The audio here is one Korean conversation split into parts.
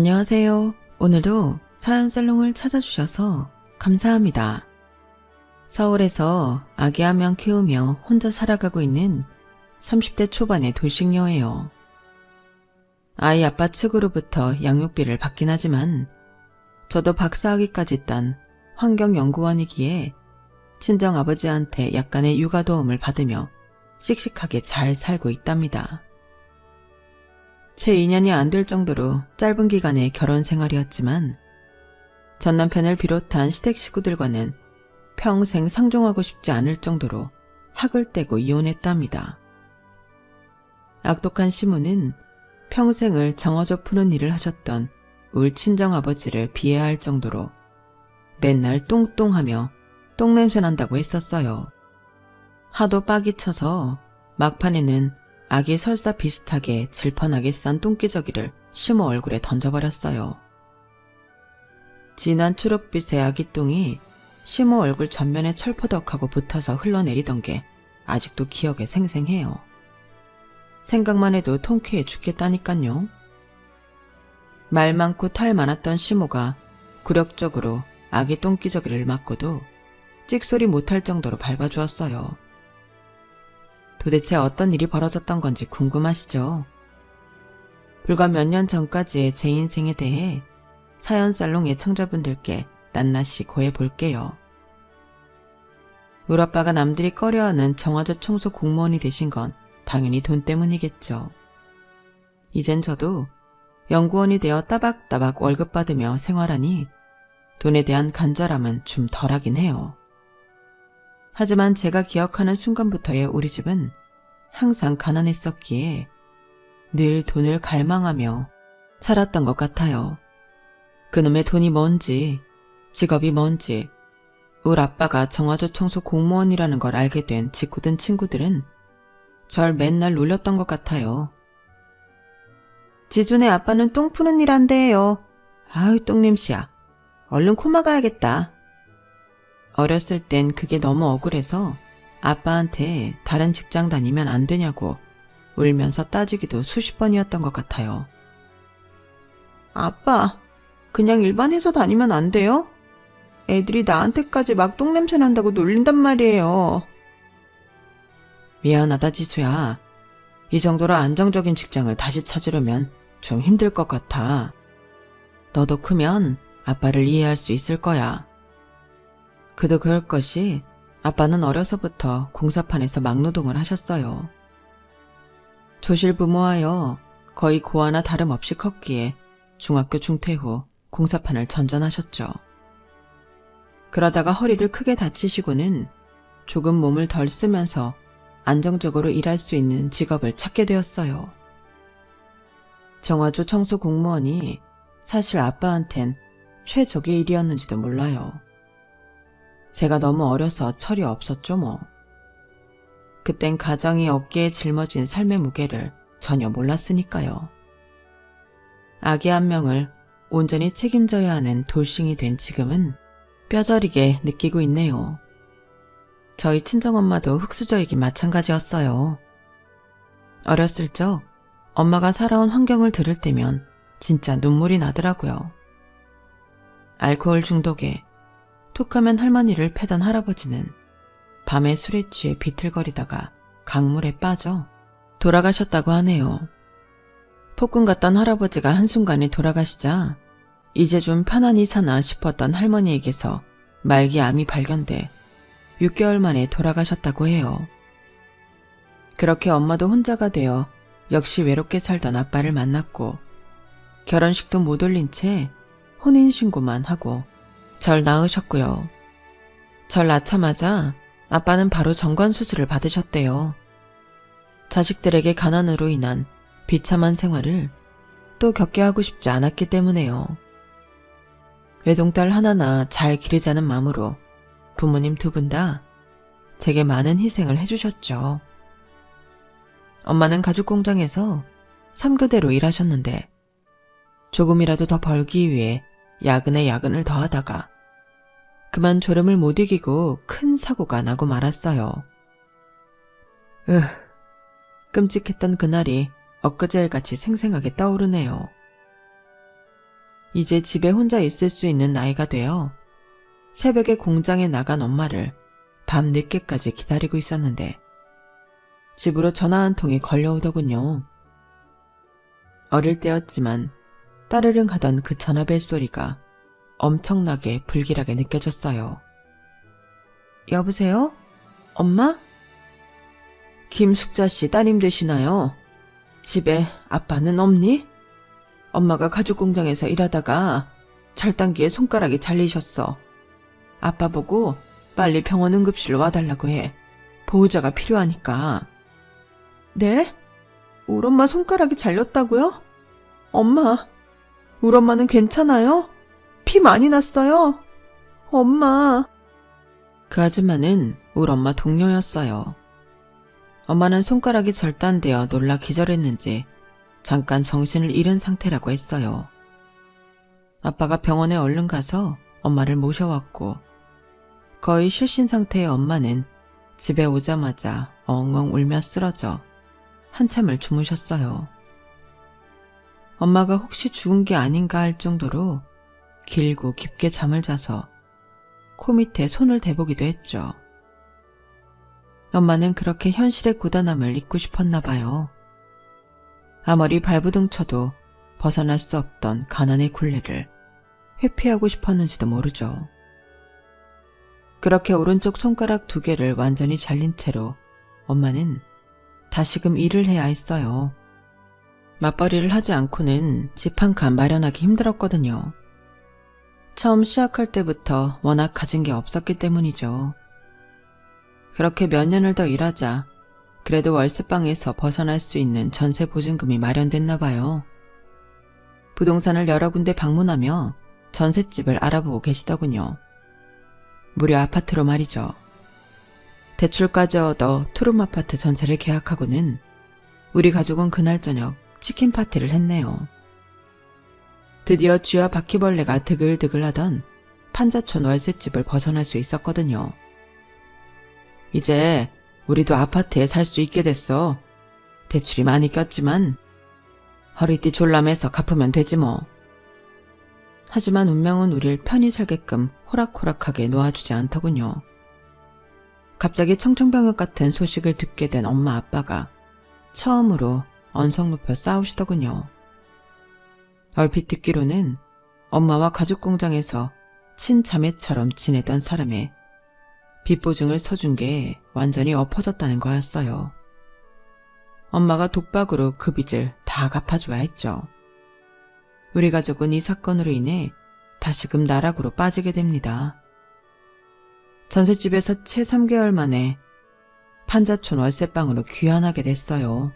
안녕하세요. 오늘도 사연살롱을 찾아주셔서 감사합니다. 서울에서 아기 한 명 키우며 혼자 살아가고 있는 30대 초반의 돌싱녀예요. 아이 아빠 측으로부터 양육비를 받긴 하지만 저도 박사학위까지 딴 환경연구원이기에 친정아버지한테 약간의 육아 도움을 받으며 씩씩하게 잘 살고 있답니다. 채 2년이 안 될 정도로 짧은 기간의 결혼 생활이었지만 전 남편을 비롯한 시댁 식구들과는 평생 상종하고 싶지 않을 정도로 학을 떼고 이혼했답니다. 악독한 시모는 평생을 정어져 푸는 일을 하셨던 울 친정아버지를 비하할 정도로 맨날 똥똥하며 똥냄새 난다고 했었어요. 하도 빡이 쳐서 막판에는 아기 설사 비슷하게 질펀하게 싼 똥기저귀를 시모 얼굴에 던져버렸어요. 진한 초록빛의 아기 똥이 시모 얼굴 전면에 철퍼덕하고 붙어서 흘러내리던 게 아직도 기억에 생생해요. 생각만 해도 통쾌해 죽겠다니깐요. 말 많고 탈 많았던 시모가 굴욕적으로 아기 똥기저귀를 맞고도 찍소리 못할 정도로 밟아주었어요. 도대체 어떤 일이 벌어졌던 건지 궁금하시죠? 불과 몇 년 전까지의 제 인생에 대해 사연살롱 애청자분들께 낱낱이 고해볼게요. 울 아빠가 남들이 꺼려하는 정화조 청소 공무원이 되신 건 당연히 돈 때문이겠죠. 이젠 저도 연구원이 되어 따박따박 월급 받으며 생활하니 돈에 대한 간절함은 좀 덜하긴 해요. 하지만 제가 기억하는 순간부터의 우리 집은 항상 가난했었기에 늘 돈을 갈망하며 살았던 것 같아요. 그놈의 돈이 뭔지, 직업이 뭔지, 울 아빠가 정화조 청소 공무원이라는 걸 알게 된 직후든 친구들은 절 맨날 놀렸던 것 같아요. 지준의 아빠는 똥 푸는 일 한대요. 아유 똥냄새야. 얼른 코 막아야겠다. 어렸을 땐 그게 너무 억울해서 아빠한테 다른 직장 다니면 안 되냐고 울면서 따지기도 수십 번이었던 것 같아요. 아빠, 그냥 일반 회사 다니면 안 돼요? 애들이 나한테까지 막 똥냄새 난다고 놀린단 말이에요. 미안하다 지수야. 이 정도로 안정적인 직장을 다시 찾으려면 좀 힘들 것 같아. 너도 크면 아빠를 이해할 수 있을 거야. 그도 그럴 것이 아빠는 어려서부터 공사판에서 막노동을 하셨어요. 조실부모하여 거의 고아나 다름없이 컸기에 중학교 중퇴 후 공사판을 전전하셨죠. 그러다가 허리를 크게 다치시고는 조금 몸을 덜 쓰면서 안정적으로 일할 수 있는 직업을 찾게 되었어요. 정화조 청소 공무원이 사실 아빠한텐 최적의 일이었는지도 몰라요. 제가 너무 어려서 철이 없었죠 뭐. 그땐 가정이 어깨에 짊어진 삶의 무게를 전혀 몰랐으니까요. 아기 한 명을 온전히 책임져야 하는 돌싱이 된 지금은 뼈저리게 느끼고 있네요. 저희 친정엄마도 흙수저이기 마찬가지였어요. 어렸을 적 엄마가 살아온 환경을 들을 때면 진짜 눈물이 나더라고요. 알코올 중독에 툭하면 할머니를 패던 할아버지는 밤에 술에 취해 비틀거리다가 강물에 빠져 돌아가셨다고 하네요. 폭군 같던 할아버지가 한순간에 돌아가시자 이제 좀 편안히 사나 싶었던 할머니에게서 말기 암이 발견돼 6개월 만에 돌아가셨다고 해요. 그렇게 엄마도 혼자가 되어 역시 외롭게 살던 아빠를 만났고 결혼식도 못 올린 채 혼인신고만 하고 절 낳으셨고요. 절 낳자마자 아빠는 바로 정관수술을 받으셨대요. 자식들에게 가난으로 인한 비참한 생활을 또 겪게 하고 싶지 않았기 때문에요. 외동딸 하나나 잘 기르자는 마음으로 부모님 두 분 다 제게 많은 희생을 해주셨죠. 엄마는 가죽공장에서 3교대로 일하셨는데 조금이라도 더 벌기 위해 야근에 야근을 더하다가 그만 졸음을 못 이기고 큰 사고가 나고 말았어요. 끔찍했던 그날이 엊그제일같이 생생하게 떠오르네요. 이제 집에 혼자 있을 수 있는 나이가 되어 새벽에 공장에 나간 엄마를 밤 늦게까지 기다리고 있었는데 집으로 전화 한 통이 걸려오더군요. 어릴 때였지만 따르릉 하던 그 전화벨 소리가 엄청나게 불길하게 느껴졌어요. 여보세요? 엄마? 김숙자 씨 따님 되시나요? 집에 아빠는 없니? 엄마가 가죽공장에서 일하다가 절단기에 손가락이 잘리셨어. 아빠 보고 빨리 병원 응급실로 와달라고 해. 보호자가 필요하니까. 네? 우리 엄마 손가락이 잘렸다고요? 엄마, 우리 엄마는 괜찮아요? 피 많이 났어요? 엄마. 그 아줌마는 우리 엄마 동료였어요. 엄마는 손가락이 절단되어 놀라 기절했는지 잠깐 정신을 잃은 상태라고 했어요. 아빠가 병원에 얼른 가서 엄마를 모셔왔고 거의 실신 상태의 엄마는 집에 오자마자 엉엉 울며 쓰러져 한참을 주무셨어요. 엄마가 혹시 죽은 게 아닌가 할 정도로 길고 깊게 잠을 자서 코 밑에 손을 대보기도 했죠. 엄마는 그렇게 현실의 고단함을 잊고 싶었나 봐요. 아무리 발부둥 쳐도 벗어날 수 없던 가난의 굴레를 회피하고 싶었는지도 모르죠. 그렇게 오른쪽 손가락 2개를 완전히 잘린 채로 엄마는 다시금 일을 해야 했어요. 맞벌이를 하지 않고는 집 한 칸 마련하기 힘들었거든요. 처음 시작할 때부터 워낙 가진 게 없었기 때문이죠. 그렇게 몇 년을 더 일하자 그래도 월세방에서 벗어날 수 있는 전세 보증금이 마련됐나 봐요. 부동산을 여러 군데 방문하며 전셋집을 알아보고 계시더군요. 무료 아파트로 말이죠. 대출까지 얻어 투룸 아파트 전세를 계약하고는 우리 가족은 그날 저녁 치킨 파티를 했네요. 드디어 쥐와 바퀴벌레가 드글드글하던 판자촌 월세집을 벗어날 수 있었거든요. 이제 우리도 아파트에 살 수 있게 됐어. 대출이 많이 꼈지만 허리띠 졸라매서 갚으면 되지 뭐. 하지만 운명은 우릴 편히 살게끔 호락호락하게 놓아주지 않더군요. 갑자기 청천벽력 같은 소식을 듣게 된 엄마 아빠가 처음으로 언성 높여 싸우시더군요. 얼핏 듣기로는 엄마와 가죽공장에서 친자매처럼 지내던 사람의 빚보증을 서준 게 완전히 엎어졌다는 거였어요. 엄마가 독박으로 그 빚을 다 갚아줘야 했죠. 우리 가족은 이 사건으로 인해 다시금 나락으로 빠지게 됩니다. 전셋집에서 채 3개월 만에 판자촌 월세방으로 귀환하게 됐어요.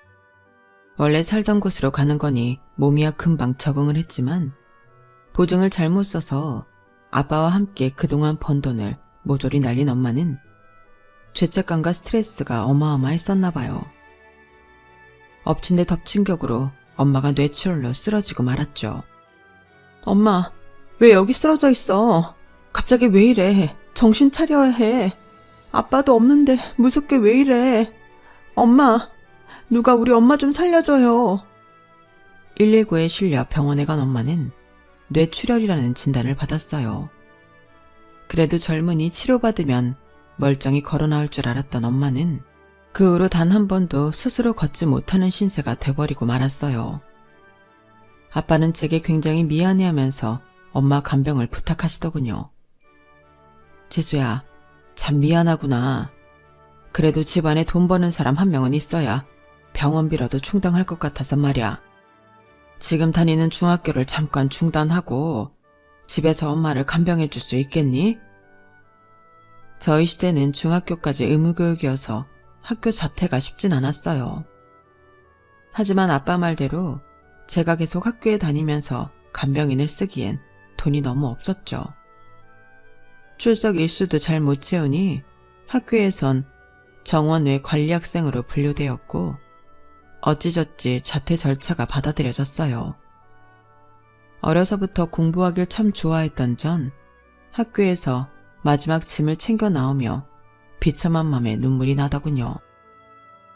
원래 살던 곳으로 가는 거니 몸이야 금방 적응을 했지만 보증을 잘못 써서 아빠와 함께 그동안 번 돈을 모조리 날린 엄마는 죄책감과 스트레스가 어마어마했었나 봐요. 엎친 데 덮친 격으로 엄마가 뇌출혈로 쓰러지고 말았죠. 엄마, 왜 여기 쓰러져 있어? 갑자기 왜 이래? 정신 차려야 해. 아빠도 없는데 무섭게 왜 이래? 엄마, 누가 우리 엄마 좀 살려줘요. 119에 실려 병원에 간 엄마는 뇌출혈이라는 진단을 받았어요. 그래도 젊은이 치료받으면 멀쩡히 걸어 나올 줄 알았던 엄마는 그 후로 단 한 번도 스스로 걷지 못하는 신세가 돼버리고 말았어요. 아빠는 제게 굉장히 미안해하면서 엄마 간병을 부탁하시더군요. 지수야, 참 미안하구나. 그래도 집안에 돈 버는 사람 한 명은 있어야 병원비라도 충당할 것 같아서 말이야. 지금 다니는 중학교를 잠깐 중단하고 집에서 엄마를 간병해 줄 수 있겠니? 저희 시대는 중학교까지 의무교육이어서 학교 자퇴가 쉽진 않았어요. 하지만 아빠 말대로 제가 계속 학교에 다니면서 간병인을 쓰기엔 돈이 너무 없었죠. 출석 일수도 잘 못 채우니 학교에선 정원 외 관리학생으로 분류되었고 어찌저찌 자퇴 절차가 받아들여졌어요. 어려서부터 공부하길 참 좋아했던 전 학교에서 마지막 짐을 챙겨 나오며 비참한 맘에 눈물이 나더군요.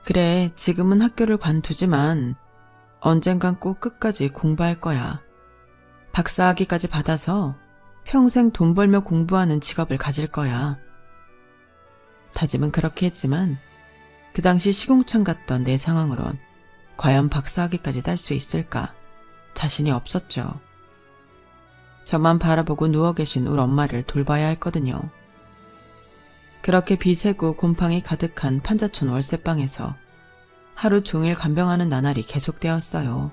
그래, 지금은 학교를 관두지만 언젠간 꼭 끝까지 공부할 거야. 박사학위까지 받아서 평생 돈 벌며 공부하는 직업을 가질 거야. 다짐은 그렇게 했지만 그 당시 시궁창 같던 내 상황으론 과연 박사학위까지 딸 수 있을까 자신이 없었죠. 저만 바라보고 누워 계신 우리 엄마를 돌봐야 했거든요. 그렇게 비세고 곰팡이 가득한 판자촌 월세방에서 하루 종일 간병하는 나날이 계속되었어요.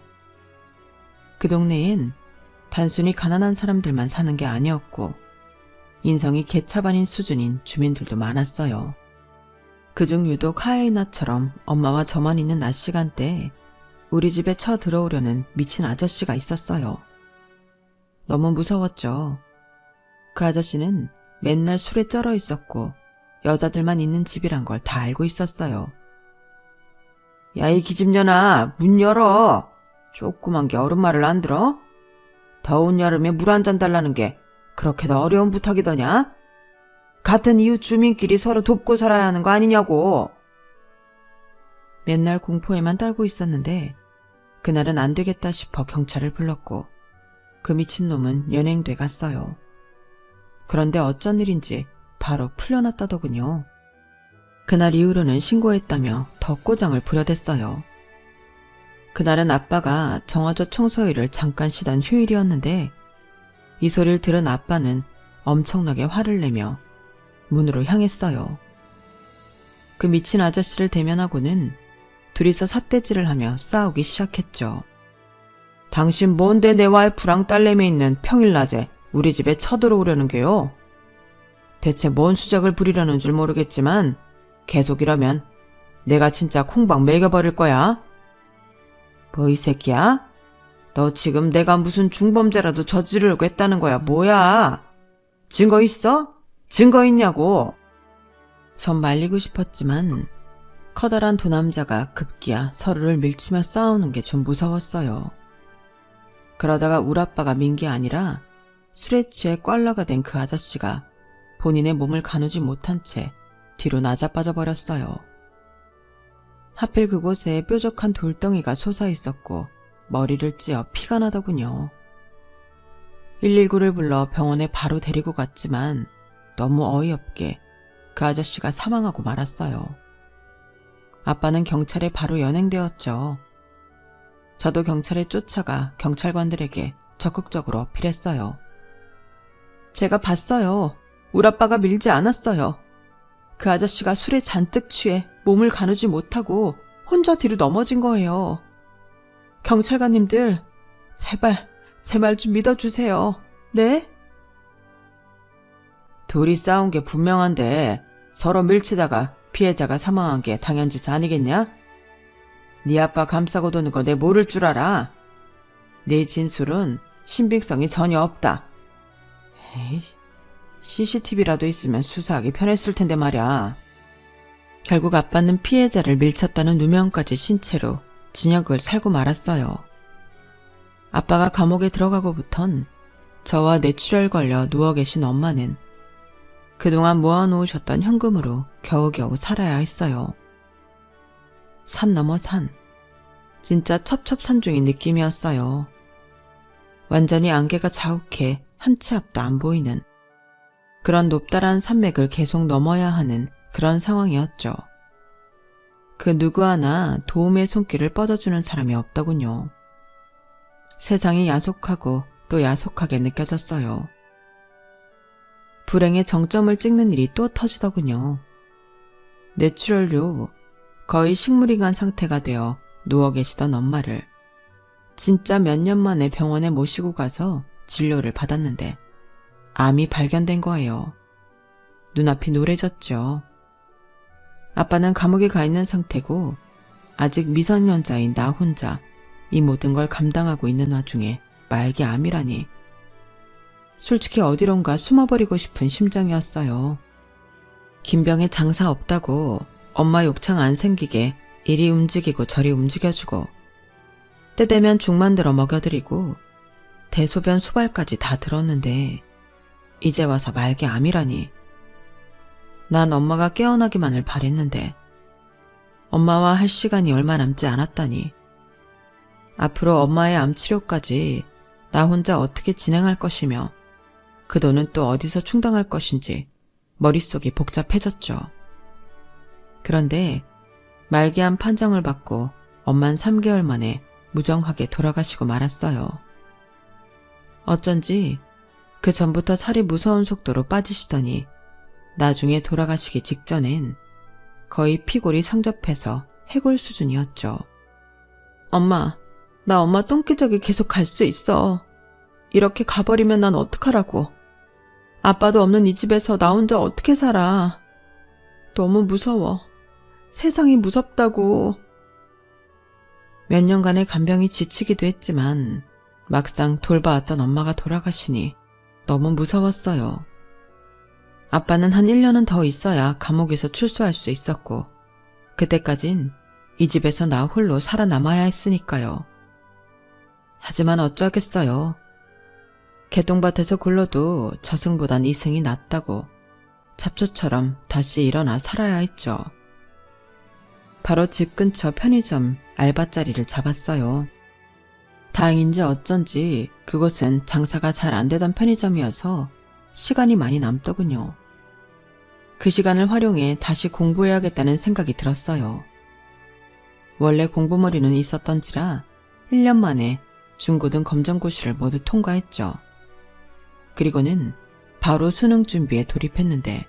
그 동네엔 단순히 가난한 사람들만 사는 게 아니었고 인성이 개차반인 수준인 주민들도 많았어요. 그중 유독 하예나처럼 엄마와 저만 있는 낮 시간대에 우리 집에 쳐들어오려는 미친 아저씨가 있었어요. 너무 무서웠죠. 그 아저씨는 맨날 술에 쩔어 있었고 여자들만 있는 집이란 걸 다 알고 있었어요. 야, 이 기집년아, 문 열어. 조그만 게 어른 말을 안 들어? 더운 여름에 물 한 잔 달라는 게 그렇게도 어려운 부탁이더냐? 같은 이웃 주민끼리 서로 돕고 살아야 하는 거 아니냐고. 맨날 공포에만 떨고 있었는데 그날은 안 되겠다 싶어 경찰을 불렀고 그 미친놈은 연행돼 갔어요. 그런데 어쩐 일인지 바로 풀려났다더군요. 그날 이후로는 신고했다며 더 꼬장을 부려댔어요. 그날은 아빠가 정화조 청소일을 잠깐 쉬던 휴일이었는데 이 소리를 들은 아빠는 엄청나게 화를 내며 문으로 향했어요. 그 미친 아저씨를 대면하고는 둘이서 삿대질을 하며 싸우기 시작했죠. 당신 뭔데 내 와이프랑 딸내미 있는 평일낮에 우리 집에 쳐들어오려는 게요? 대체 뭔 수작을 부리려는 줄 모르겠지만 계속 이러면 내가 진짜 콩박 매겨버릴 거야. 뭐 이 새끼야? 너 지금 내가 무슨 중범죄라도 저지르려고 했다는 거야 뭐야? 증거 있어? 증거 있냐고. 전 말리고 싶었지만 커다란 두 남자가 급기야 서로를 밀치며 싸우는 게 좀 무서웠어요. 그러다가 우리 아빠가 민 게 아니라 술에 취해 꽐라가 된 그 아저씨가 본인의 몸을 가누지 못한 채 뒤로 나자빠져 버렸어요. 하필 그곳에 뾰족한 돌덩이가 솟아 있었고 머리를 찧어 피가 나더군요. 119를 불러 병원에 바로 데리고 갔지만 너무 어이없게 그 아저씨가 사망하고 말았어요. 아빠는 경찰에 바로 연행되었죠. 저도 경찰에 쫓아가 경찰관들에게 적극적으로 어필했어요. 제가 봤어요. 우리 아빠가 밀지 않았어요. 그 아저씨가 술에 잔뜩 취해 몸을 가누지 못하고 혼자 뒤로 넘어진 거예요. 경찰관님들, 제발 제 말 좀 믿어주세요. 네? 둘이 싸운 게 분명한데 서로 밀치다가 피해자가 사망한 게 당연지사 아니겠냐? 네 아빠 감싸고 도는 거 내 모를 줄 알아? 네 진술은 신빙성이 전혀 없다. 에이, CCTV라도 있으면 수사하기 편했을 텐데 말이야. 결국 아빠는 피해자를 밀쳤다는 누명까지 신 채로 징역을 살고 말았어요. 아빠가 감옥에 들어가고부턴 저와 뇌출혈 걸려 누워 계신 엄마는 그동안 모아놓으셨던 현금으로 겨우겨우 살아야 했어요. 산 넘어 산. 진짜 첩첩산중인 느낌이었어요. 완전히 안개가 자욱해 한 치 앞도 안 보이는 그런 높다란 산맥을 계속 넘어야 하는 그런 상황이었죠. 그 누구 하나 도움의 손길을 뻗어주는 사람이 없더군요. 세상이 야속하고 또 야속하게 느껴졌어요. 불행의 정점을 찍는 일이 또 터지더군요. 뇌출혈로 거의 식물인간 상태가 되어 누워 계시던 엄마를 진짜 몇 년 만에 병원에 모시고 가서 진료를 받았는데 암이 발견된 거예요. 눈앞이 노래졌죠. 아빠는 감옥에 가 있는 상태고 아직 미성년자인 나 혼자 이 모든 걸 감당하고 있는 와중에 말기 암이라니. 솔직히 어디론가 숨어버리고 싶은 심정이었어요. 김병에 장사 없다고 엄마 욕창 안 생기게 이리 움직이고 저리 움직여주고 때 되면 죽 만들어 먹여드리고 대소변 수발까지 다 들었는데 이제 와서 말기 암이라니. 난 엄마가 깨어나기만을 바랬는데 엄마와 할 시간이 얼마 남지 않았다니. 앞으로 엄마의 암 치료까지 나 혼자 어떻게 진행할 것이며 그 돈은 또 어디서 충당할 것인지 머릿속이 복잡해졌죠. 그런데 말기암 판정을 받고 엄만 3개월 만에 무정하게 돌아가시고 말았어요. 어쩐지 그 전부터 살이 무서운 속도로 빠지시더니 나중에 돌아가시기 직전엔 거의 피골이 성접해서 해골 수준이었죠. 엄마, 나 엄마 똥기저귀 계속 갈 수 있어. 이렇게 가버리면 난 어떡하라고. 아빠도 없는 이 집에서 나 혼자 어떻게 살아. 너무 무서워. 세상이 무섭다고. 몇 년간의 간병이 지치기도 했지만 막상 돌봐왔던 엄마가 돌아가시니 너무 무서웠어요. 아빠는 한 1년은 더 있어야 감옥에서 출소할 수 있었고 그때까진 이 집에서 나 홀로 살아남아야 했으니까요. 하지만 어쩌겠어요. 개똥밭에서 굴러도 저승보단 이승이 낫다고 잡초처럼 다시 일어나 살아야 했죠. 바로 집 근처 편의점 알바자리를 잡았어요. 다행인지 어쩐지 그곳은 장사가 잘 안 되던 편의점이어서 시간이 많이 남더군요. 그 시간을 활용해 다시 공부해야겠다는 생각이 들었어요. 원래 공부머리는 있었던지라 1년 만에 중고등 검정고시를 모두 통과했죠. 그리고는 바로 수능 준비에 돌입했는데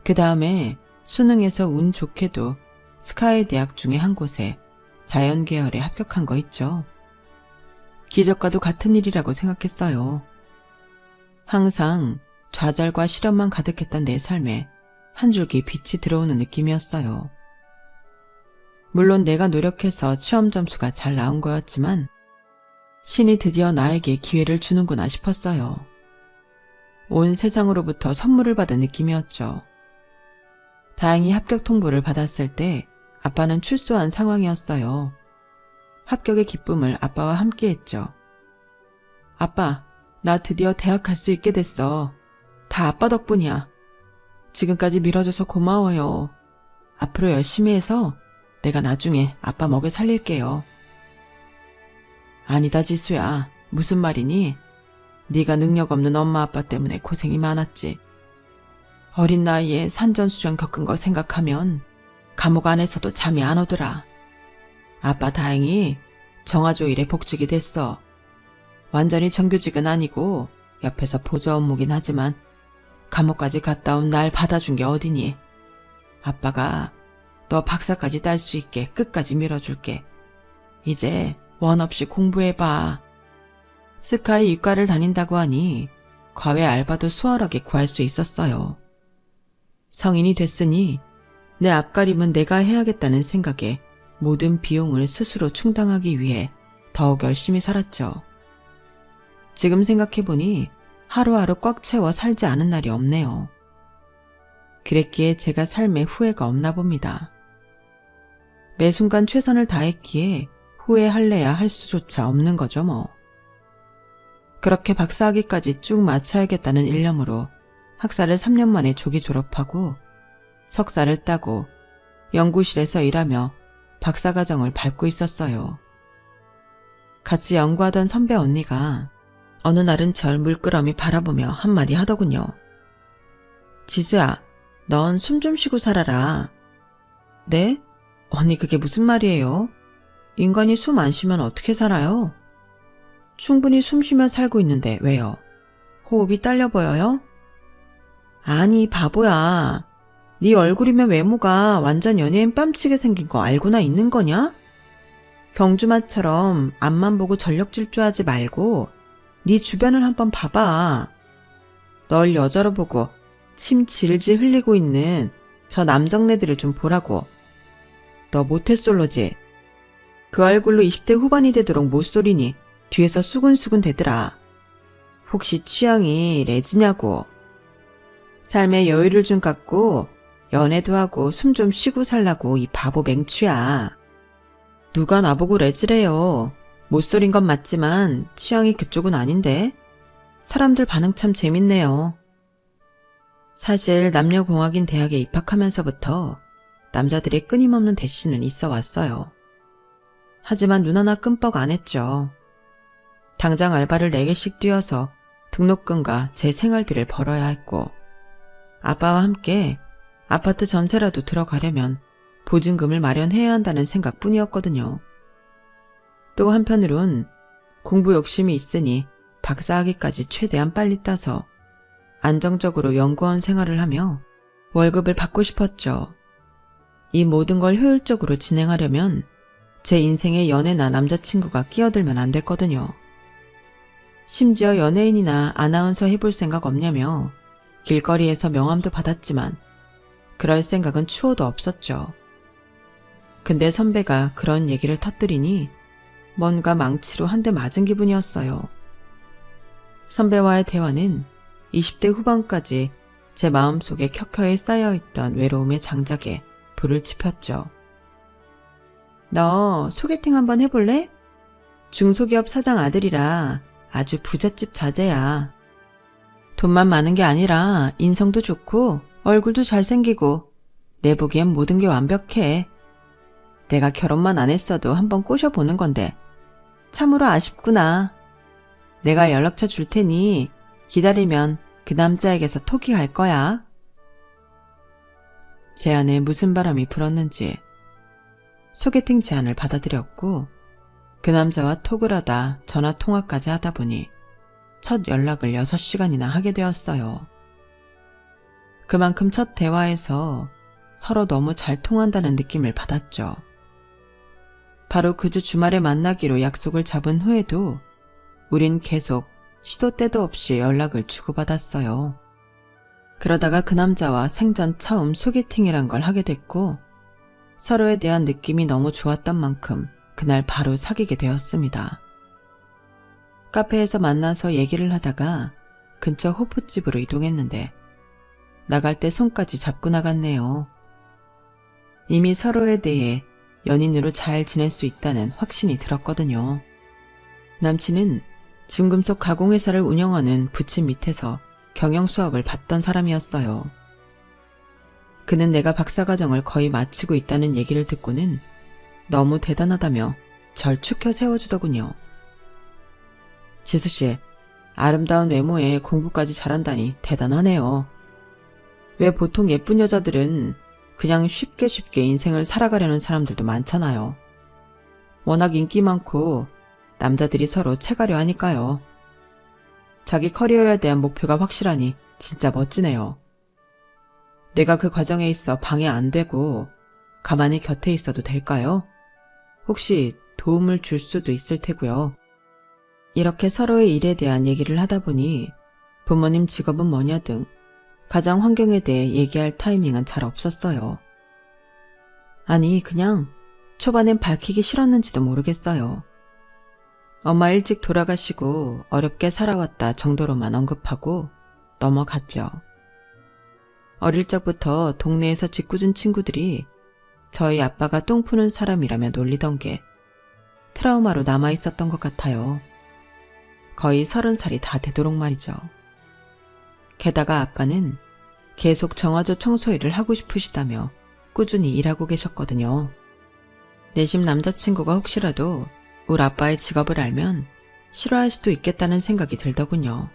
그 다음에 수능에서 운 좋게도 스카이 대학 중에 한 곳에 자연 계열에 합격한 거 있죠. 기적과도 같은 일이라고 생각했어요. 항상 좌절과 시련만 가득했던 내 삶에 한 줄기 빛이 들어오는 느낌이었어요. 물론 내가 노력해서 시험 점수가 잘 나온 거였지만 신이 드디어 나에게 기회를 주는구나 싶었어요. 온 세상으로부터 선물을 받은 느낌이었죠. 다행히 합격 통보를 받았을 때 아빠는 출소한 상황이었어요. 합격의 기쁨을 아빠와 함께 했죠. 아빠, 나 드디어 대학 갈 수 있게 됐어. 다 아빠 덕분이야. 지금까지 밀어줘서 고마워요. 앞으로 열심히 해서 내가 나중에 아빠 먹여 살릴게요. 아니다 지수야. 무슨 말이니? 네가 능력 없는 엄마 아빠 때문에 고생이 많았지. 어린 나이에 산전수전 겪은 거 생각하면 감옥 안에서도 잠이 안 오더라. 아빠 다행히 정화조 일에 복직이 됐어. 완전히 정규직은 아니고 옆에서 보조 업무긴 하지만 감옥까지 갔다 온 날 받아준 게 어디니. 아빠가 너 박사까지 딸 수 있게 끝까지 밀어줄게. 이제 원 없이 공부해봐. 스카이 이과를 다닌다고 하니 과외 알바도 수월하게 구할 수 있었어요. 성인이 됐으니 내 앞가림은 내가 해야겠다는 생각에 모든 비용을 스스로 충당하기 위해 더욱 열심히 살았죠. 지금 생각해보니 하루하루 꽉 채워 살지 않은 날이 없네요. 그랬기에 제가 삶에 후회가 없나 봅니다. 매 순간 최선을 다했기에 후회할래야 할 수조차 없는 거죠 뭐. 그렇게 박사학위까지 쭉 마쳐야겠다는 일념으로 학사를 3년 만에 조기 졸업하고 석사를 따고 연구실에서 일하며 박사과정을 밟고 있었어요. 같이 연구하던 선배 언니가 어느 날은 절 물끄러미 바라보며 한마디 하더군요. 지수야, 넌 숨 좀 쉬고 살아라. 네? 언니 그게 무슨 말이에요? 인간이 숨 안 쉬면 어떻게 살아요? 충분히 숨 쉬며 살고 있는데 왜요? 호흡이 딸려 보여요? 아니 바보야. 네 얼굴이면 외모가 완전 연예인 뺨치게 생긴 거 알고나 있는 거냐? 경주마처럼 앞만 보고 전력 질주하지 말고 네 주변을 한번 봐봐. 널 여자로 보고 침 질질 흘리고 있는 저 남정네들을 좀 보라고. 너 모태솔로지? 그 얼굴로 20대 후반이 되도록 못소리니 뒤에서 수근수근 대더라. 혹시 취향이 레즈냐고. 삶에 여유를 좀 갖고 연애도 하고 숨 좀 쉬고 살라고 이 바보 맹추야. 누가 나보고 레즈래요. 못소린 건 맞지만 취향이 그쪽은 아닌데. 사람들 반응 참 재밌네요. 사실 남녀공학인 대학에 입학하면서부터 남자들의 끊임없는 대시는 있어 왔어요. 하지만 눈 하나 끔뻑 안 했죠. 당장 알바를 4개씩 뛰어서 등록금과 제 생활비를 벌어야 했고, 아빠와 함께 아파트 전세라도 들어가려면 보증금을 마련해야 한다는 생각뿐이었거든요. 또 한편으론 공부 욕심이 있으니 박사학위까지 최대한 빨리 따서 안정적으로 연구원 생활을 하며 월급을 받고 싶었죠. 이 모든 걸 효율적으로 진행하려면 제 인생에 연애나 남자친구가 끼어들면 안 됐거든요. 심지어 연예인이나 아나운서 해볼 생각 없냐며 길거리에서 명함도 받았지만 그럴 생각은 추호도 없었죠. 근데 선배가 그런 얘기를 터뜨리니 뭔가 망치로 한 대 맞은 기분이었어요. 선배와의 대화는 20대 후반까지 제 마음속에 켜켜이 쌓여있던 외로움의 장작에 불을 지폈죠. 너 소개팅 한번 해볼래? 중소기업 사장 아들이라 아주 부잣집 자제야. 돈만 많은 게 아니라 인성도 좋고 얼굴도 잘생기고 내 보기엔 모든 게 완벽해. 내가 결혼만 안 했어도 한번 꼬셔보는 건데 참으로 아쉽구나. 내가 연락처 줄 테니 기다리면 그 남자에게서 톡이 갈 거야. 제 안에 무슨 바람이 불었는지 소개팅 제안을 받아들였고 그 남자와 톡을 하다 전화 통화까지 하다 보니 첫 연락을 6시간이나 하게 되었어요. 그만큼 첫 대화에서 서로 너무 잘 통한다는 느낌을 받았죠. 바로 그 주 주말에 만나기로 약속을 잡은 후에도 우린 계속 시도 때도 없이 연락을 주고받았어요. 그러다가 그 남자와 생전 처음 소개팅이란 걸 하게 됐고 서로에 대한 느낌이 너무 좋았던 만큼 그날 바로 사귀게 되었습니다. 카페에서 만나서 얘기를 하다가 근처 호프집으로 이동했는데 나갈 때 손까지 잡고 나갔네요. 이미 서로에 대해 연인으로 잘 지낼 수 있다는 확신이 들었거든요. 남친은 중금속 가공회사를 운영하는 부친 밑에서 경영 수업을 받던 사람이었어요. 그는 내가 박사과정을 거의 마치고 있다는 얘기를 듣고는 너무 대단하다며 절 축혀 세워주더군요. 지수씨, 아름다운 외모에 공부까지 잘한다니 대단하네요. 왜 보통 예쁜 여자들은 그냥 쉽게 인생을 살아가려는 사람들도 많잖아요. 워낙 인기 많고 남자들이 서로 채가려 하니까요. 자기 커리어에 대한 목표가 확실하니 진짜 멋지네요. 내가 그 과정에 있어 방해 안 되고 가만히 곁에 있어도 될까요? 혹시 도움을 줄 수도 있을 테고요. 이렇게 서로의 일에 대한 얘기를 하다 보니 부모님 직업은 뭐냐 등 가정 환경에 대해 얘기할 타이밍은 잘 없었어요. 아니 그냥 초반엔 밝히기 싫었는지도 모르겠어요. 엄마 일찍 돌아가시고 어렵게 살아왔다 정도로만 언급하고 넘어갔죠. 어릴 적부터 동네에서 짓궂은 친구들이 저희 아빠가 똥 푸는 사람이라며 놀리던 게 트라우마로 남아있었던 것 같아요. 거의 30살이 다 되도록 말이죠. 게다가 아빠는 계속 정화조 청소 일을 하고 싶으시다며 꾸준히 일하고 계셨거든요. 내심 남자친구가 혹시라도 우리 아빠의 직업을 알면 싫어할 수도 있겠다는 생각이 들더군요.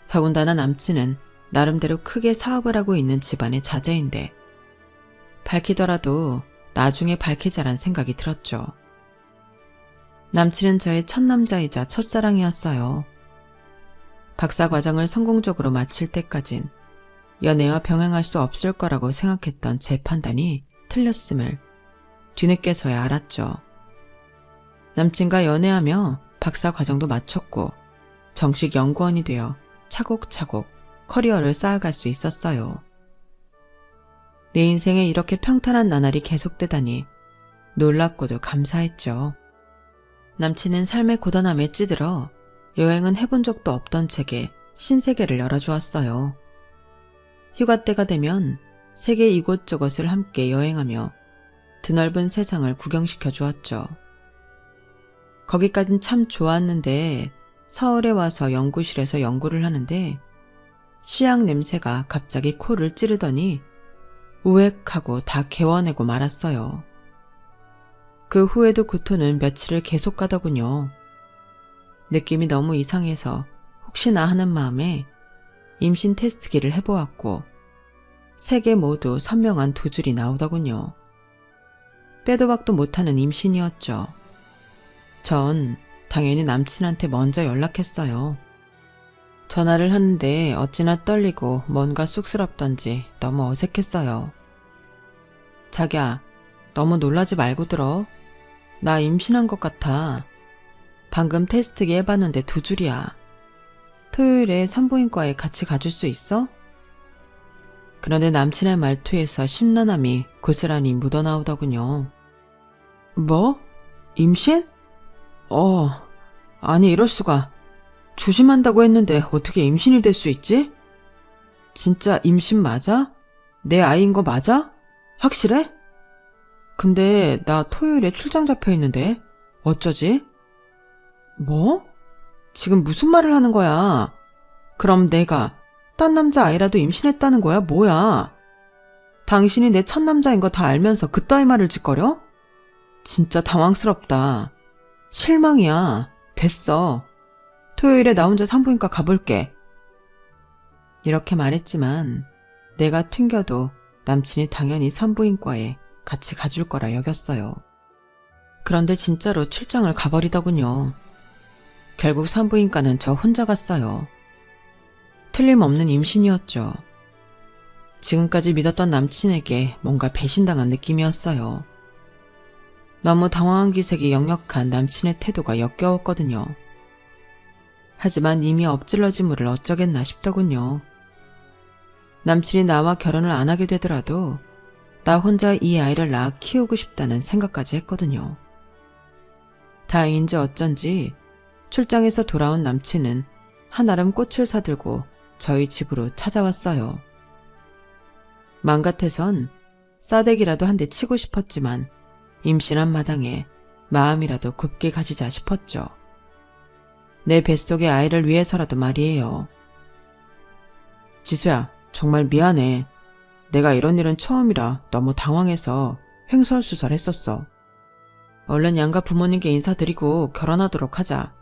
더군다나 남친은 나름대로 크게 사업을 하고 있는 집안의 자제인데 밝히더라도 나중에 밝히자란 생각이 들었죠. 남친은 저의 첫 남자이자 첫사랑이었어요. 박사과정을 성공적으로 마칠 때까진 연애와 병행할 수 없을 거라고 생각했던 제 판단이 틀렸음을 뒤늦게서야 알았죠. 남친과 연애하며 박사과정도 마쳤고 정식 연구원이 되어 차곡차곡 커리어를 쌓아갈 수 있었어요. 내 인생에 이렇게 평탄한 나날이 계속되다니 놀랍고도 감사했죠. 남친은 삶의 고단함에 찌들어 여행은 해본 적도 없던 제게 신세계를 열어주었어요. 휴가 때가 되면 세계 이곳저곳을 함께 여행하며 드넓은 세상을 구경시켜 주었죠. 거기까진 참 좋았는데 서울에 와서 연구실에서 연구를 하는데 시약 냄새가 갑자기 코를 찌르더니 우웩하고 다 개워내고 말았어요. 그 후에도 구토는 며칠을 계속 가더군요. 느낌이 너무 이상해서 혹시나 하는 마음에 임신 테스트기를 해보았고 3개 모두 선명한 2줄이 나오더군요. 빼도 박도 못하는 임신이었죠. 전 당연히 남친한테 먼저 연락했어요. 전화를 하는데 어찌나 떨리고 뭔가 쑥스럽던지 너무 어색했어요. 자기야, 너무 놀라지 말고 들어. 나 임신한 것 같아. 방금 테스트기 해봤는데 2줄이야. 토요일에 산부인과에 같이 가줄 수 있어? 그런데 남친의 말투에서 심란함이 고스란히 묻어나오더군요. 뭐? 임신? 아니 이럴 수가. 조심한다고 했는데 어떻게 임신이 될 수 있지? 진짜 임신 맞아? 내 아이인 거 맞아? 확실해? 근데 나 토요일에 출장 잡혀 있는데 어쩌지? 뭐? 지금 무슨 말을 하는 거야? 그럼 내가 딴 남자 아이라도 임신했다는 거야? 뭐야? 당신이 내 첫 남자인 거 다 알면서 그따위 말을 짓거려? 진짜 당황스럽다. 실망이야. 됐어. 토요일에 나 혼자 산부인과 가볼게. 이렇게 말했지만 내가 튕겨도 남친이 당연히 산부인과에 같이 가줄 거라 여겼어요. 그런데 진짜로 출장을 가버리더군요. 결국 산부인과는 저 혼자 갔어요. 틀림없는 임신이었죠. 지금까지 믿었던 남친에게 뭔가 배신당한 느낌이었어요. 너무 당황한 기색이 역력한 남친의 태도가 역겨웠거든요. 하지만 이미 엎질러진 물을 어쩌겠나 싶더군요. 남친이 나와 결혼을 안 하게 되더라도 나 혼자 이 아이를 낳아 키우고 싶다는 생각까지 했거든요. 다행인지 어쩐지 출장에서 돌아온 남친은 한아름 꽃을 사들고 저희 집으로 찾아왔어요. 맘 같아선 싸대기라도 한 대 치고 싶었지만 임신한 마당에 마음이라도 곱게 가지자 싶었죠. 내 뱃속의 아이를 위해서라도 말이에요. 지수야, 정말 미안해. 내가 이런 일은 처음이라 너무 당황해서 횡설수설했었어. 얼른 양가 부모님께 인사드리고 결혼하도록 하자.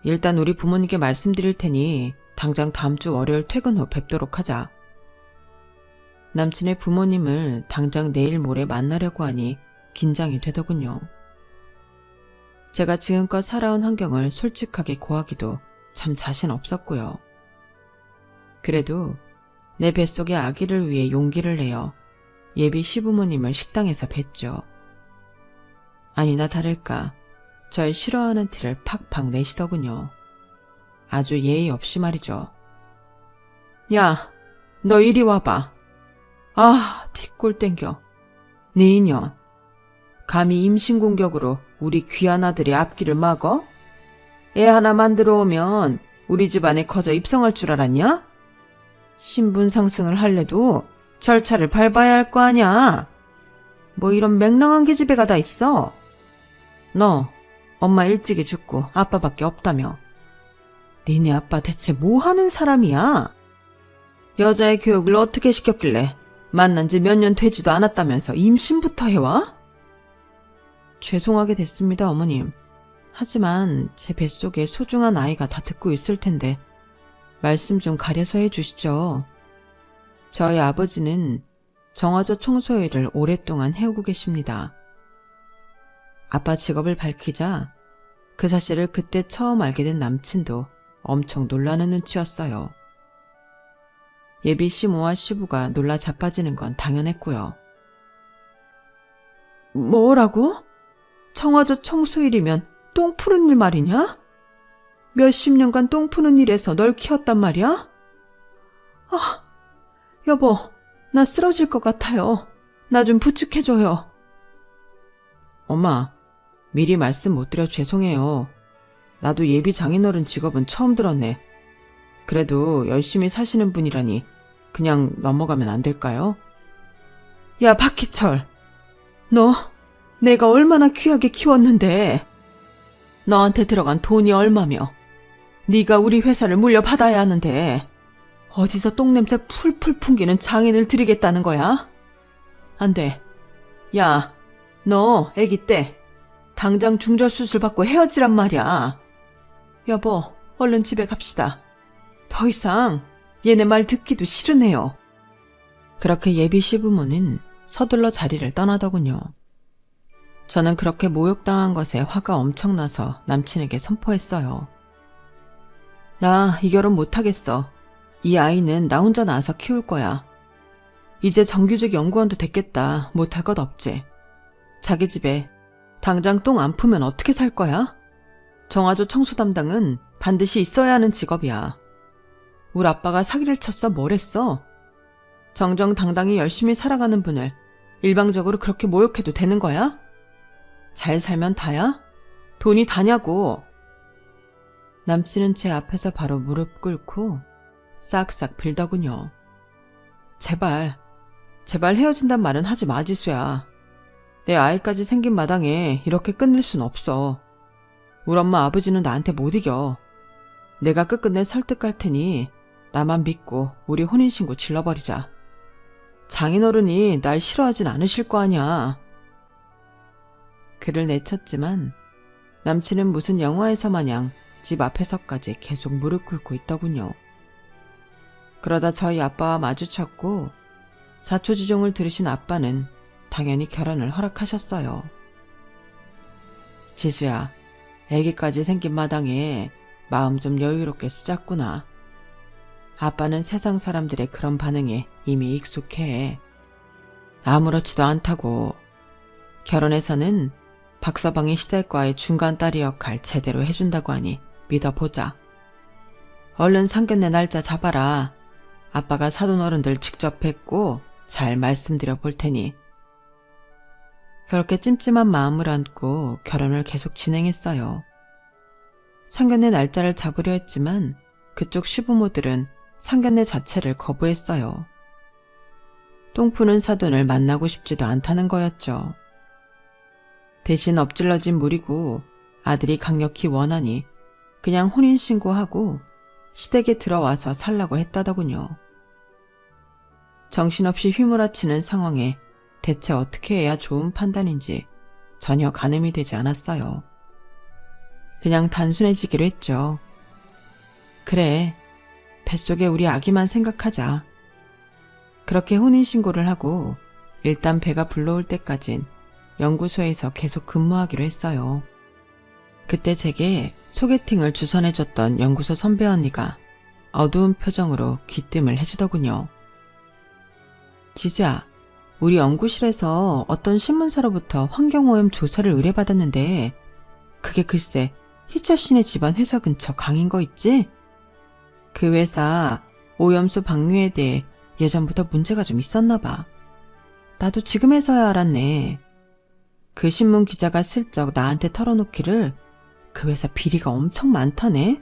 일단 우리 부모님께 말씀드릴 테니 당장 다음 주 월요일 퇴근 후 뵙도록 하자. 남친의 부모님을 당장 내일 모레 만나려고 하니 긴장이 되더군요. 제가 지금껏 살아온 환경을 솔직하게 고하기도 참 자신 없었고요. 그래도 내 뱃속의 아기를 위해 용기를 내어 예비 시부모님을 식당에서 뵀죠. 아니나 다를까 절 싫어하는 티를 팍팍 내시더군요. 아주 예의 없이 말이죠. 야, 너 이리 와봐. 아, 뒷골 땡겨. 네 인연. 감히 임신 공격으로 우리 귀한 아들의 앞길을 막어? 애 하나 만들어 오면 우리 집안에 커져 입성할 줄 알았냐? 신분 상승을 할래도 절차를 밟아야 할 거 아냐? 뭐 이런 맹랑한 계집애가 다 있어? 너 엄마 일찍이 죽고 아빠밖에 없다며. 니네 아빠 대체 뭐 하는 사람이야? 여자의 교육을 어떻게 시켰길래 만난 지 몇 년 되지도 않았다면서 임신부터 해와? 죄송하게 됐습니다, 어머님. 하지만 제 뱃속에 소중한 아이가 다 듣고 있을 텐데 말씀 좀 가려서 해주시죠. 저희 아버지는 정화조 청소 일을 오랫동안 해오고 계십니다. 아빠 직업을 밝히자 그 사실을 그때 처음 알게 된 남친도 엄청 놀라는 눈치였어요. 예비 시모와 시부가 놀라 자빠지는 건 당연했고요. 뭐라고? 청화조 청소일이면 똥 푸는 일 말이냐? 몇십 년간 똥 푸는 일에서 널 키웠단 말이야? 아, 여보, 나 쓰러질 것 같아요. 나 좀 부축해줘요. 엄마, 미리 말씀 못 드려 죄송해요. 나도 예비 장인어른 직업은 처음 들었네. 그래도 열심히 사시는 분이라니 그냥 넘어가면 안 될까요? 야, 박희철. 너 내가 얼마나 귀하게 키웠는데. 너한테 들어간 돈이 얼마며 네가 우리 회사를 물려받아야 하는데 어디서 똥냄새 풀풀 풍기는 장인을 들이겠다는 거야? 안 돼. 야, 너 애기 때 당장 중절 수술 받고 헤어지란 말이야. 여보, 얼른 집에 갑시다. 더 이상 얘네 말 듣기도 싫으네요. 그렇게 예비 시부모는 서둘러 자리를 떠나더군요. 저는 그렇게 모욕당한 것에 화가 엄청나서 남친에게 선포했어요. 나 이 결혼 못하겠어. 이 아이는 나 혼자 낳아서 키울 거야. 이제 정규직 연구원도 됐겠다. 못할 것 없지. 자기 집에 당장 똥 안 풀면 어떻게 살 거야? 정화조 청소 담당은 반드시 있어야 하는 직업이야. 우리 아빠가 사기를 쳤어 뭘 했어? 정정당당히 열심히 살아가는 분을 일방적으로 그렇게 모욕해도 되는 거야? 잘 살면 다야? 돈이 다냐고. 남친은 제 앞에서 바로 무릎 꿇고 싹싹 빌더군요. 제발 헤어진단 말은 하지 마, 지수야. 내 아이까지 생긴 마당에 이렇게 끝낼 순 없어. 우리 엄마 아버지는 나한테 못 이겨. 내가 끝끝내 설득할 테니 나만 믿고 우리 혼인신고 질러버리자. 장인어른이 날 싫어하진 않으실 거 아니야. 그를 내쳤지만 남친은 무슨 영화에서 마냥 집 앞에서까지 계속 무릎 꿇고 있더군요. 그러다 저희 아빠와 마주쳤고 자초지종을 들으신 아빠는 당연히 결혼을 허락하셨어요. 지수야, 애기까지 생긴 마당에 마음 좀 여유롭게 쓰자꾸나. 아빠는 세상 사람들의 그런 반응에 이미 익숙해. 아무렇지도 않다고. 결혼해서는 박서방이 시댁과의 중간 딸이 역할 제대로 해준다고 하니 믿어보자. 얼른 상견례 날짜 잡아라. 아빠가 사돈어른들 직접 뵙고 잘 말씀드려 볼 테니. 그렇게 찜찜한 마음을 안고 결혼을 계속 진행했어요. 상견례 날짜를 잡으려 했지만 그쪽 시부모들은 상견례 자체를 거부했어요. 똥 푸는 사돈을 만나고 싶지도 않다는 거였죠. 대신 엎질러진 물이고 아들이 강력히 원하니 그냥 혼인신고하고 시댁에 들어와서 살라고 했다더군요. 정신없이 휘몰아치는 상황에 대체 어떻게 해야 좋은 판단인지 전혀 가늠이 되지 않았어요. 그냥 단순해지기로 했죠. 그래, 뱃속에 우리 아기만 생각하자. 그렇게 혼인신고를 하고 일단 배가 불러올 때까진 연구소에서 계속 근무하기로 했어요. 그때 제게 소개팅을 주선해줬던 연구소 선배 언니가 어두운 표정으로 귀띔을 해주더군요. 지수야, 우리 연구실에서 어떤 신문사로부터 환경오염 조사를 의뢰받았는데 그게 글쎄 희철 씨네 집안 회사 근처 강인 거 있지? 그 회사 오염수 방류에 대해 예전부터 문제가 좀 있었나 봐. 나도 지금에서야 알았네. 그 신문 기자가 슬쩍 나한테 털어놓기를 그 회사 비리가 엄청 많다네.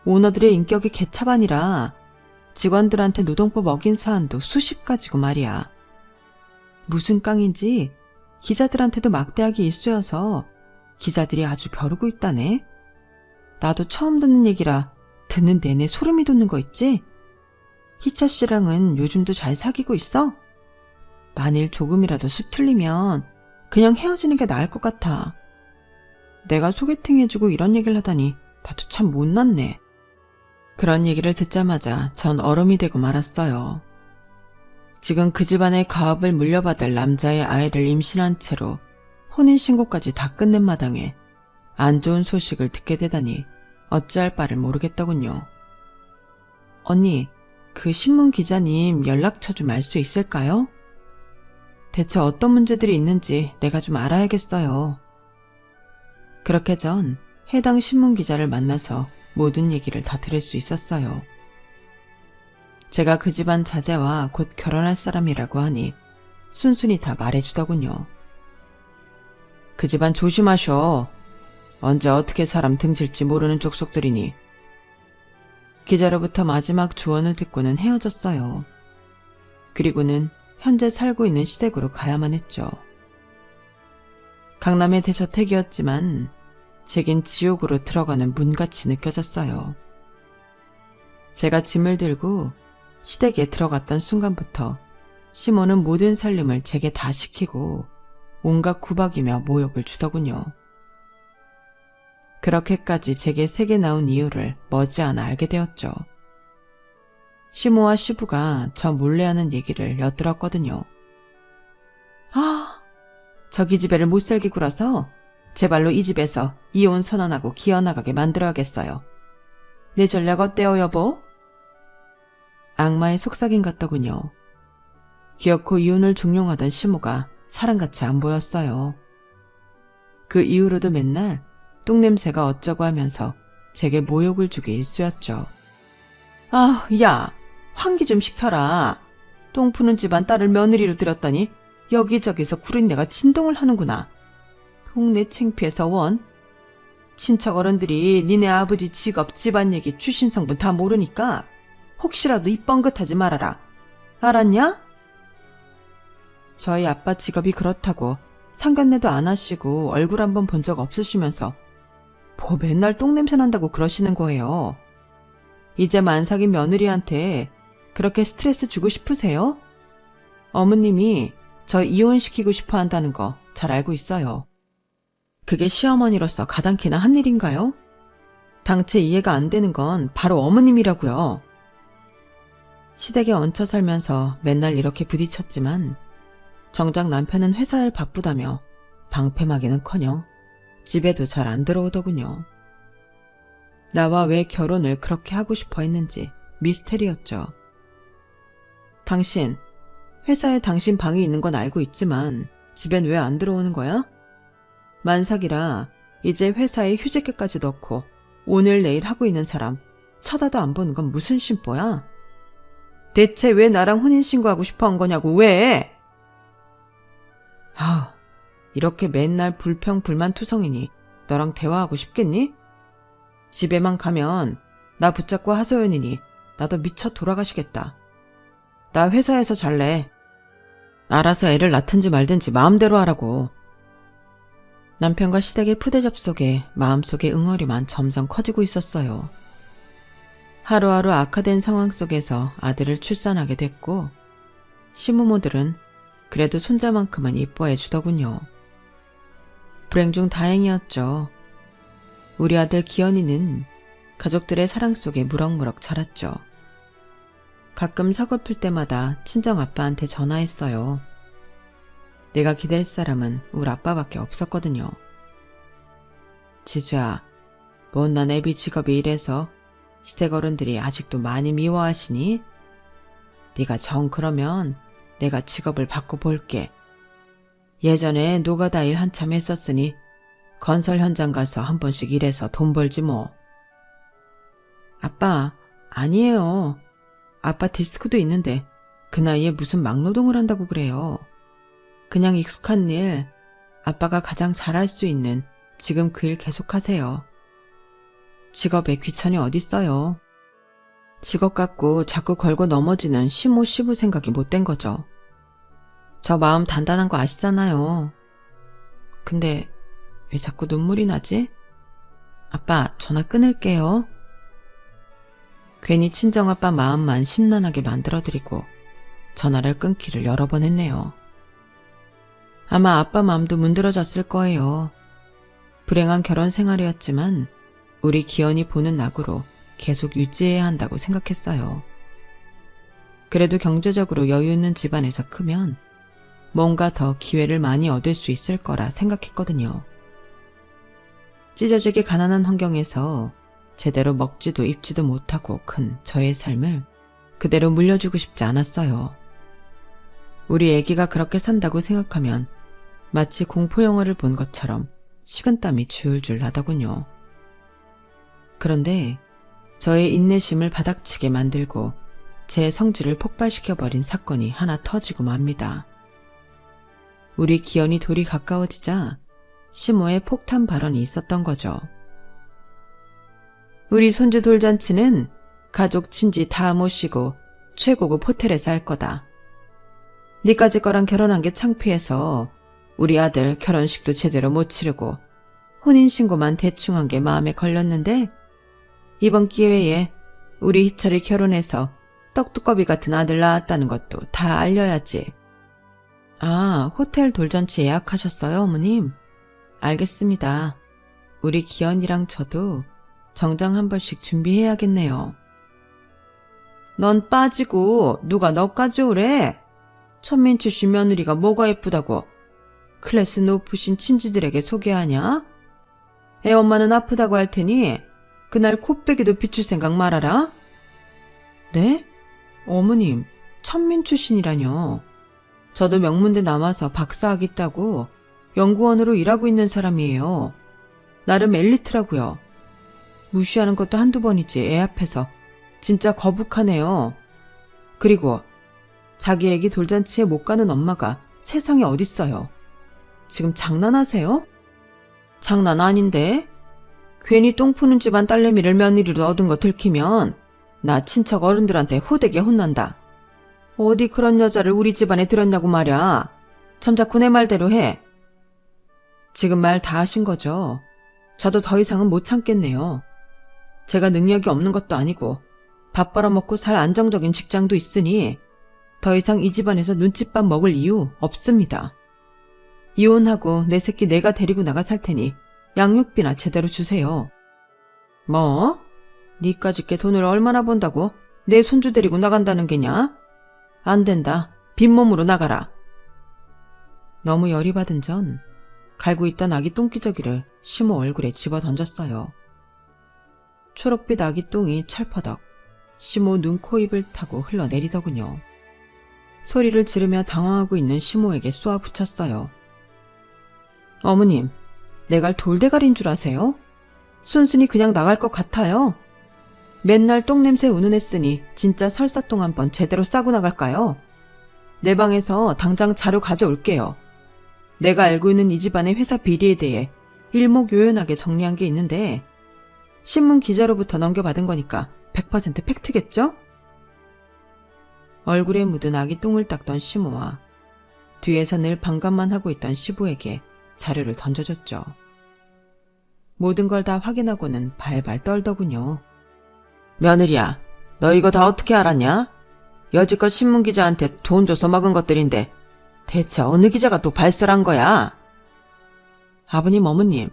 오너들의 인격이 개차반이라 직원들한테 노동법 어긴 사안도 수십 가지고 말이야. 무슨 깡인지 기자들한테도 막대하게 일쑤여서 기자들이 아주 벼르고 있다네. 나도 처음 듣는 얘기라 듣는 내내 소름이 돋는 거 있지? 희철 씨랑은 요즘도 잘 사귀고 있어? 만일 조금이라도 수틀리면 그냥 헤어지는 게 나을 것 같아. 내가 소개팅 해주고 이런 얘기를 하다니 나도 참 못났네. 그런 얘기를 듣자마자 전 얼음이 되고 말았어요. 지금 그 집안의 가업을 물려받을 남자의 아이를 임신한 채로 혼인신고까지 다 끝낸 마당에 안 좋은 소식을 듣게 되다니 어찌할 바를 모르겠더군요. 언니, 그 신문 기자님 연락처 좀 알 수 있을까요? 대체 어떤 문제들이 있는지 내가 좀 알아야겠어요. 그렇게 전 해당 신문 기자를 만나서 모든 얘기를 다 들을 수 있었어요. 제가 그 집안 자제와 곧 결혼할 사람이라고 하니 순순히 다 말해주더군요. 그 집안 조심하셔. 언제 어떻게 사람 등질지 모르는 족속들이니. 기자로부터 마지막 조언을 듣고는 헤어졌어요. 그리고는 현재 살고 있는 시댁으로 가야만 했죠. 강남의 대저택이었지만 제겐 지옥으로 들어가는 문같이 느껴졌어요. 제가 짐을 들고 시댁에 들어갔던 순간부터 시모는 모든 살림을 제게 다 시키고 온갖 구박이며 모욕을 주더군요. 그렇게까지 제게 세게 나온 이유를 머지않아 알게 되었죠. 시모와 시부가 저 몰래 하는 얘기를 엿들었거든요. 아, 저 기집애를 못살게 굴어서 제 발로 이 집에서 이혼 선언하고 기어나가게 만들어야겠어요. 내 전략 어때요, 여보? 악마의 속삭임 같더군요. 기어코 이혼을 종용하던 시모가 사람같이 안 보였어요. 그 이후로도 맨날 똥냄새가 어쩌고 하면서 제게 모욕을 주기 일쑤였죠. 아, 야, 환기 좀 시켜라. 똥 푸는 집안 딸을 며느리로 들였더니 여기저기서 구린내가 진동을 하는구나. 동네 창피해서 원. 친척 어른들이 니네 아버지 직업, 집안 얘기, 출신 성분 다 모르니까 혹시라도 입 뻥긋하지 말아라. 알았냐? 저희 아빠 직업이 그렇다고 상견례도 안 하시고 얼굴 한번 본 적 없으시면서 뭐 맨날 똥냄새 난다고 그러시는 거예요. 이제 만삭인 며느리한테 그렇게 스트레스 주고 싶으세요? 어머님이 저 이혼시키고 싶어 한다는 거 잘 알고 있어요. 그게 시어머니로서 가당키나 한 일인가요? 당최 이해가 안 되는 건 바로 어머님이라고요. 시댁에 얹혀 살면서 맨날 이렇게 부딪혔지만 정작 남편은 회사 일 바쁘다며 방패막이는커녕 집에도 잘 안 들어오더군요. 나와 왜 결혼을 그렇게 하고 싶어 했는지 미스테리였죠. 당신, 회사에 당신 방이 있는 건 알고 있지만 집엔 왜 안 들어오는 거야? 만삭이라 이제 회사에 휴직계까지 넣고 오늘 내일 하고 있는 사람 쳐다도 안 보는 건 무슨 심보야? 대체 왜 나랑 혼인신고하고 싶어 한 거냐고, 왜? 이렇게 맨날 불평불만투성이니 너랑 대화하고 싶겠니? 집에만 가면 나 붙잡고 하소연이니 나도 미쳐 돌아가시겠다. 나 회사에서 잘래. 알아서 애를 낳든지 말든지 마음대로 하라고. 남편과 시댁의 푸대접 속에 마음속의 응어리만 점점 커지고 있었어요. 하루하루 악화된 상황 속에서 아들을 출산하게 됐고 시부모들은 그래도 손자만큼은 이뻐해 주더군요. 불행 중 다행이었죠. 우리 아들 기현이는 가족들의 사랑 속에 무럭무럭 자랐죠. 가끔 서글플 때마다 친정아빠한테 전화했어요. 내가 기댈 사람은 우리 아빠밖에 없었거든요. 지주야, 못난 애비 직업이 이래서 시댁 어른들이 아직도 많이 미워하시니? 네가 정 그러면 내가 직업을 바꿔볼게. 예전에 노가다 일 한참 했었으니 건설 현장 가서 한 번씩 일해서 돈 벌지 뭐. 아빠, 아니에요. 아빠 디스크도 있는데 그 나이에 무슨 막노동을 한다고 그래요. 그냥 익숙한 일, 아빠가 가장 잘할 수 있는 지금 그 일 계속하세요. 직업에 귀천이 어딨어요. 직업 갖고 자꾸 걸고 넘어지는 시모 시부 생각이 못된 거죠. 저 마음 단단한 거 아시잖아요. 근데 왜 자꾸 눈물이 나지? 아빠, 전화 끊을게요. 괜히 친정아빠 마음만 심란하게 만들어드리고 전화를 끊기를 여러 번 했네요. 아마 아빠 마음도 문드러졌을 거예요. 불행한 결혼 생활이었지만 우리 기현이 보는 낙으로 계속 유지해야 한다고 생각했어요. 그래도 경제적으로 여유 있는 집안에서 크면 뭔가 더 기회를 많이 얻을 수 있을 거라 생각했거든요. 찢어지게 가난한 환경에서 제대로 먹지도 입지도 못하고 큰 저의 삶을 그대로 물려주고 싶지 않았어요. 우리 애기가 그렇게 산다고 생각하면 마치 공포영화를 본 것처럼 식은땀이 줄줄 나더군요. 그런데 저의 인내심을 바닥치게 만들고 제 성질을 폭발시켜버린 사건이 하나 터지고 맙니다. 우리 기현이 돌이 가까워지자 시모의 폭탄 발언이 있었던 거죠. 우리 손주 돌잔치는 가족 친지 다 모시고 최고급 호텔에서 할 거다. 니까지 거랑 결혼한 게 창피해서 우리 아들 결혼식도 제대로 못 치르고 혼인신고만 대충 한 게 마음에 걸렸는데 이번 기회에 우리 희철이 결혼해서 떡두꺼비 같은 아들 낳았다는 것도 다 알려야지. 아, 호텔 돌잔치 예약하셨어요, 어머님? 알겠습니다. 우리 기현이랑 저도 정장 한 벌씩 준비해야겠네요. 넌 빠지고 누가 너까지 오래? 천민추 씨 며느리가 뭐가 예쁘다고 클래스 높으신 친지들에게 소개하냐? 애 엄마는 아프다고 할 테니 그날 코빼기도 비출 생각 말아라. 네? 어머님, 천민추 씨니라뇨. 저도 명문대 나와서 박사학위 따고 연구원으로 일하고 있는 사람이에요. 나름 엘리트라고요. 무시하는 것도 한두 번이지 애 앞에서 진짜 거북하네요. 그리고 자기 애기 돌잔치에 못 가는 엄마가 세상에 어딨어요. 지금 장난하세요? 장난 아닌데? 괜히 똥 푸는 집안 딸내미를 며느리로 얻은 거 들키면 나 친척 어른들한테 호되게 혼난다. 어디 그런 여자를 우리 집안에 들였냐고 말이야. 점자코 내 말대로 해. 지금 말 다 하신 거죠? 저도 더 이상은 못 참겠네요. 제가 능력이 없는 것도 아니고 밥 벌어먹고 살 안정적인 직장도 있으니 더 이상 이 집안에서 눈칫밥 먹을 이유 없습니다. 이혼하고 내 새끼 내가 데리고 나가 살 테니 양육비나 제대로 주세요. 뭐? 니까짓 게 돈을 얼마나 번다고 내 손주 데리고 나간다는 게냐? 안 된다. 빈몸으로 나가라. 너무 열이 받은 전 갈고 있던 아기 똥기저귀를 시모 얼굴에 집어 던졌어요. 초록빛 아기 똥이 철퍼덕 시모 눈, 코, 입을 타고 흘러내리더군요. 소리를 지르며 당황하고 있는 시모에게 쏘아 붙였어요. 어머님, 내가 돌대가리인 줄 아세요? 순순히 그냥 나갈 것 같아요. 맨날 똥냄새 운운했으니 진짜 설사똥 한번 제대로 싸고 나갈까요? 내 방에서 당장 자료 가져올게요. 내가 알고 있는 이 집안의 회사 비리에 대해 일목요연하게 정리한 게 있는데 신문 기자로부터 넘겨받은 거니까 100% 팩트겠죠? 얼굴에 묻은 아기 똥을 닦던 시모와 뒤에서 늘 반감만 하고 있던 시부에게 자료를 던져줬죠. 모든 걸 다 확인하고는 발발 떨더군요. 며느리야, 너 이거 다 어떻게 알았냐? 여지껏 신문기자한테 돈 줘서 막은 것들인데 대체 어느 기자가 또 발설한 거야? 아버님, 어머님,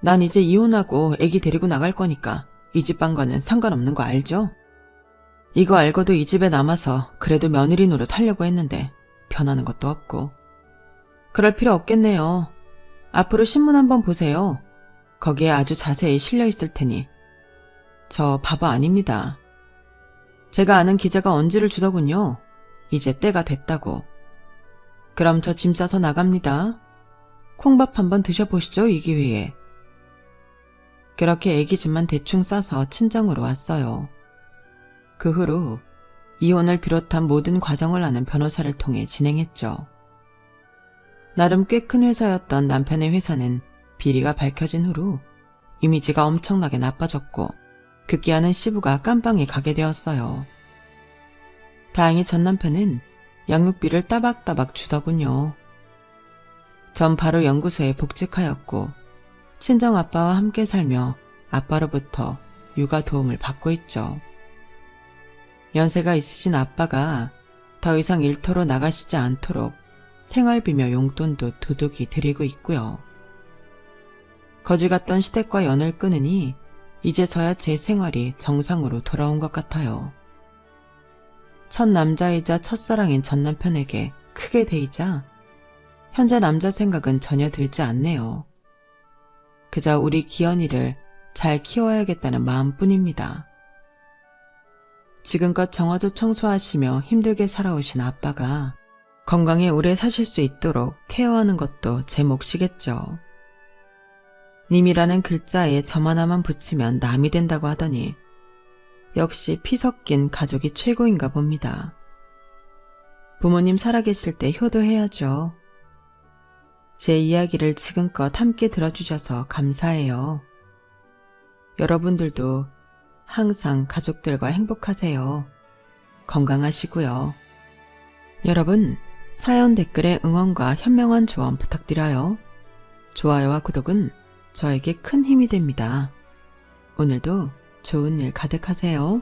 난 이제 이혼하고 애기 데리고 나갈 거니까 이 집안과는 상관없는 거 알죠? 이거 알고도 이 집에 남아서 그래도 며느리 노릇 하려고 했는데 변하는 것도 없고. 그럴 필요 없겠네요. 앞으로 신문 한번 보세요. 거기에 아주 자세히 실려 있을 테니. 저 바보 아닙니다. 제가 아는 기자가 언지를 주더군요. 이제 때가 됐다고. 그럼 저 짐 싸서 나갑니다. 콩밥 한번 드셔보시죠, 이 기회에. 그렇게 애기 짐만 대충 싸서 친정으로 왔어요. 그 후로 이혼을 비롯한 모든 과정을 아는 변호사를 통해 진행했죠. 나름 꽤 큰 회사였던 남편의 회사는 비리가 밝혀진 후로 이미지가 엄청나게 나빠졌고 급기야는 시부가 깜빵에 가게 되었어요. 다행히 전 남편은 양육비를 따박따박 주더군요. 전 바로 연구소에 복직하였고 친정아빠와 함께 살며 아빠로부터 육아 도움을 받고 있죠. 연세가 있으신 아빠가 더 이상 일터로 나가시지 않도록 생활비며 용돈도 두둑이 드리고 있고요. 거지 같던 시댁과 연을 끊으니 이제서야 제 생활이 정상으로 돌아온 것 같아요. 첫 남자이자 첫사랑인 전 남편에게 크게 데이자 현재 남자 생각은 전혀 들지 않네요. 그저 우리 기현이를 잘 키워야겠다는 마음뿐입니다. 지금껏 정화조 청소하시며 힘들게 살아오신 아빠가 건강에 오래 사실 수 있도록 케어하는 것도 제 몫이겠죠. 님이라는 글자에 점 하나만 붙이면 남이 된다고 하더니 역시 피 섞인 가족이 최고인가 봅니다. 부모님 살아계실 때 효도해야죠. 제 이야기를 지금껏 함께 들어주셔서 감사해요. 여러분들도 항상 가족들과 행복하세요. 건강하시고요. 여러분, 사연 댓글에 응원과 현명한 조언 부탁드려요. 좋아요와 구독은 저에게 큰 힘이 됩니다. 오늘도 좋은 일 가득하세요.